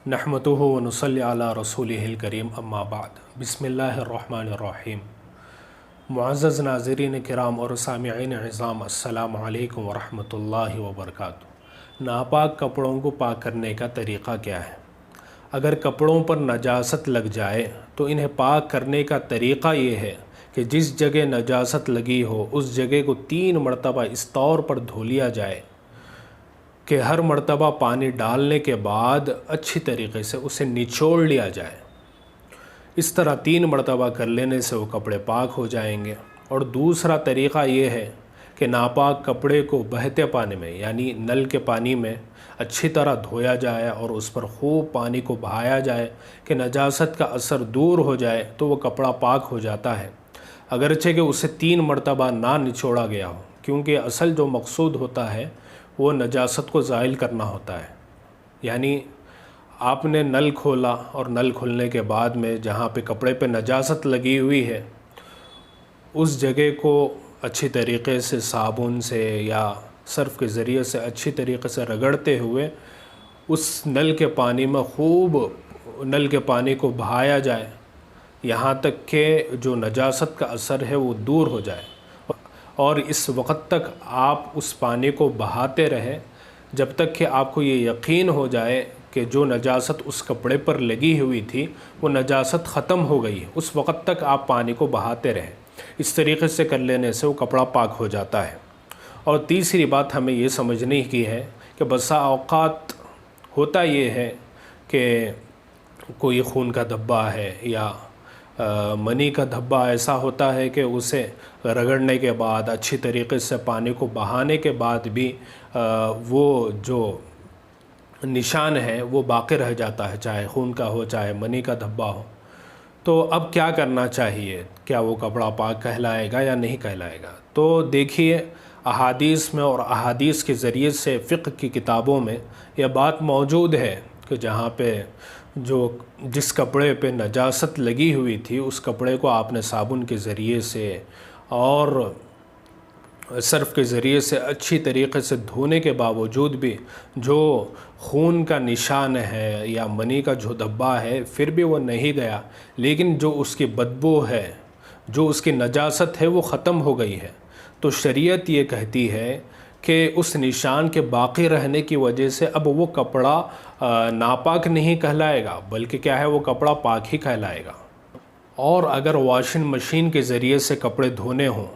नहमदुहु व नुसल्ली अला रसूलिहिल करीम अम्मा बाद बिस्मिल्लाहिर्रहमानिर्रहीम। मुअज़्ज़ज़ नाज़रीन किराम और सामिईन इज़ाम, अस्सलामु अलैकुम व रहमतुल्लाहि व बरकातुहू। नापाक कपड़ों को पाक करने का तरीक़ा क्या है? अगर कपड़ों पर नजासत लग जाए तो इन्हें पाक करने का तरीक़ा ये है कि जिस जगह नजासत लगी हो उस जगह को 3 मरतबा इस तौर पर धो लिया जाए कि हर मरतबा पानी डालने के बाद अच्छी तरीक़े से उसे निचोड़ लिया जाए। इस तरह 3 मरतबा कर लेने से वो कपड़े पाक हो जाएंगे। और दूसरा तरीक़ा ये है कि नापाक कपड़े को बहते पानी में यानी नल के पानी में अच्छी तरह धोया जाए और उस पर खूब पानी को बहाया जाए कि नजासत का असर दूर हो जाए, तो वो कपड़ा पाक हो जाता है, अगरचे कि उसे 3 मरतबा ना निचोड़ा गया हो, क्योंकि असल जो मकसूद होता है वो नजासत को ज़ाइल करना होता है। यानी आपने नल खोला और नल खुलने के बाद में जहाँ पे कपड़े पे नजासत लगी हुई है उस जगह को अच्छी तरीक़े से साबुन से या सर्फ़ के ज़रिए से अच्छी तरीक़े से रगड़ते हुए उस नल के पानी में खूब नल के पानी को बहाया जाए, यहाँ तक कि जो नजासत का असर है वो दूर हो जाए। और इस वक्त तक आप उस पानी को बहाते रहें जब तक कि आपको ये यकीन हो जाए कि जो नजासत उस कपड़े पर लगी हुई थी वो नजासत ख़त्म हो गई है। उस वक्त तक आप पानी को बहाते रहें। इस तरीक़े से कर लेने से वो कपड़ा पाक हो जाता है। और तीसरी बात हमें ये समझनी की है कि बसा औक़ात होता ये है कि कोई खून का धब्बा है या मनी का धब्बा ऐसा होता है कि उसे रगड़ने के बाद अच्छी तरीक़े से पानी को बहाने के बाद भी वो जो निशान है वो बाक़ी रह जाता है, चाहे खून का हो चाहे मनी का धब्बा हो। तो अब क्या करना चाहिए? क्या वो कपड़ा पाक कहलाएगा या नहीं कहलाएगा? तो देखिए, अहादीस में और अहादीस के ज़रिए से फ़िक़्ह की किताबों में यह बात मौजूद है कि जहाँ पे जिस कपड़े पे नजासत लगी हुई थी उस कपड़े को आपने साबुन के ज़रिए से और सर्फ़ के ज़रिए से अच्छी तरीक़े से धोने के बावजूद भी जो खून का निशान है या मनी का जो धब्बा है फिर भी वो नहीं गया, लेकिन जो उसकी बदबू है, जो उसकी नजासत है वो ख़त्म हो गई है, तो शरीयत ये कहती है कि उस निशान के बाक़ी रहने की वजह से अब वो कपड़ा नापाक नहीं कहलाएगा, बल्कि क्या है, वो कपड़ा पाक ही कहलाएगा। और अगर वॉशिंग मशीन के ज़रिए से कपड़े धोने हों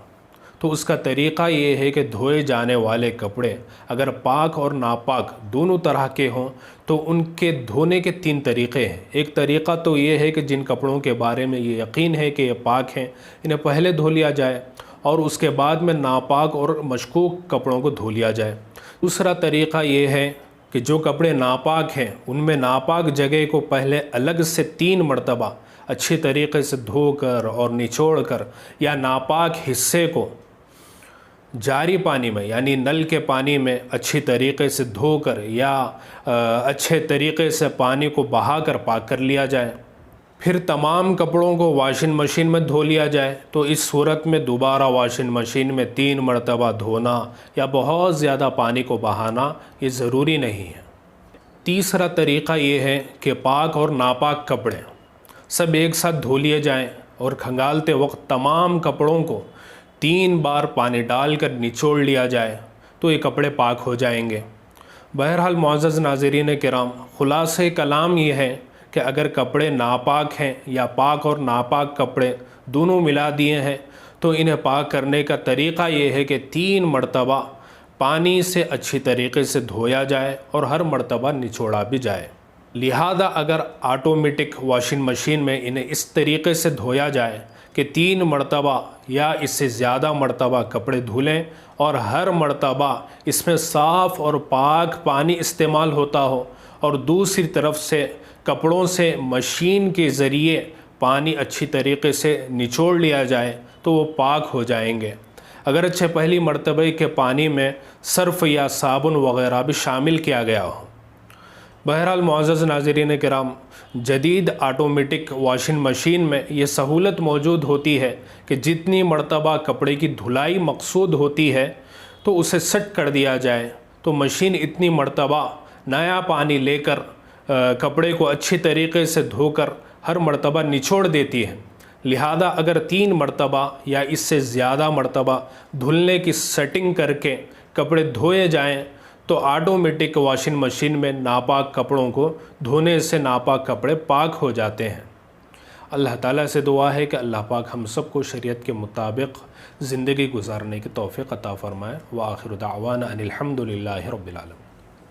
तो उसका तरीक़ा ये है कि धोए जाने वाले कपड़े अगर पाक और नापाक दोनों तरह के हों तो उनके धोने के 3 तरीक़े हैं। एक तरीक़ा तो ये है कि जिन कपड़ों के बारे में ये यकीन है कि ये पाक हैं इन्हें पहले धो लिया जाए और उसके बाद में नापाक और मशकूक कपड़ों को धो लिया जाए। दूसरा तरीक़ा ये है कि जो कपड़े नापाक हैं उनमें नापाक जगह को पहले अलग से 3 मरतबा अच्छी तरीक़े से धोकर और निचोड़ कर या नापाक हिस्से को जारी पानी में यानी नल के पानी में अच्छी तरीक़े से धोकर या अच्छे तरीक़े से पानी को बहाकर पाक कर लिया जाए। फिर तमाम कपड़ों को वॉशिंग मशीन में धो लिया जाए। तो इस सूरत में दोबारा वॉशिंग मशीन में 3 मरतबा धोना या बहुत ज़्यादा पानी को बहाना ये ज़रूरी नहीं है। तीसरा तरीक़ा ये है कि पाक और नापाक कपड़े सब एक साथ धो लिए जाएँ और खंगालते वक्त तमाम कपड़ों को 3 बार पानी डालकर निचोड़ लिया जाए, तो ये कपड़े पाक हो जाएंगे। बहरहाल मुअज़्ज़ज़ नाज़रीन किराम, ख़ुलासे कलाम ये है कि अगर कपड़े नापाक हैं या पाक और नापाक कपड़े दोनों मिला दिए हैं तो इन्हें पाक करने का तरीक़ा ये है कि 3 मरतबा पानी से अच्छी तरीक़े से धोया जाए और हर मरतबा निचोड़ा भी जाए। लिहाजा अगर ऑटोमेटिक वॉशिंग मशीन में इन्हें इस तरीक़े से धोया जाए कि 3 मरतबा या इससे ज़्यादा मरतबा कपड़े धुलें और हर मरतबा इसमें साफ़ और पाक पानी इस्तेमाल होता हो और दूसरी तरफ से कपड़ों से मशीन के ज़रिए पानी अच्छी तरीक़े से निचोड़ लिया जाए तो वो पाक हो जाएंगे। अगरचे पहली मरतबे के पानी में सर्फ़ या साबुन वग़ैरह भी शामिल किया गया हो। बहरहाल मुअज़्ज़ज़ नाज़रीन किराम, जदीद ऑटोमेटिक वॉशिंग मशीन में ये सहूलत मौजूद होती है कि जितनी मरतबा कपड़े की धुलाई मकसूद होती है तो उसे सेट कर दिया जाए, तो मशीन इतनी मरतबा नया पानी लेकर کپڑے کو اچھی طریقے سے دھو کر ہر مرتبہ نچوڑ دیتی ہے، لہذا اگر 3 مرتبہ یا اس سے زیادہ مرتبہ دھلنے کی سیٹنگ کر کے کپڑے دھوئے جائیں تو آٹومیٹک واشنگ مشین میں ناپاک کپڑوں کو دھونے سے ناپاک کپڑے پاک ہو جاتے ہیں۔ اللہ تعالیٰ سے دعا ہے کہ اللہ پاک ہم سب کو شریعت کے مطابق زندگی گزارنے کی توفیق عطا فرمائے۔ وآخر دعوانا ان الحمد للہ رب العالمین۔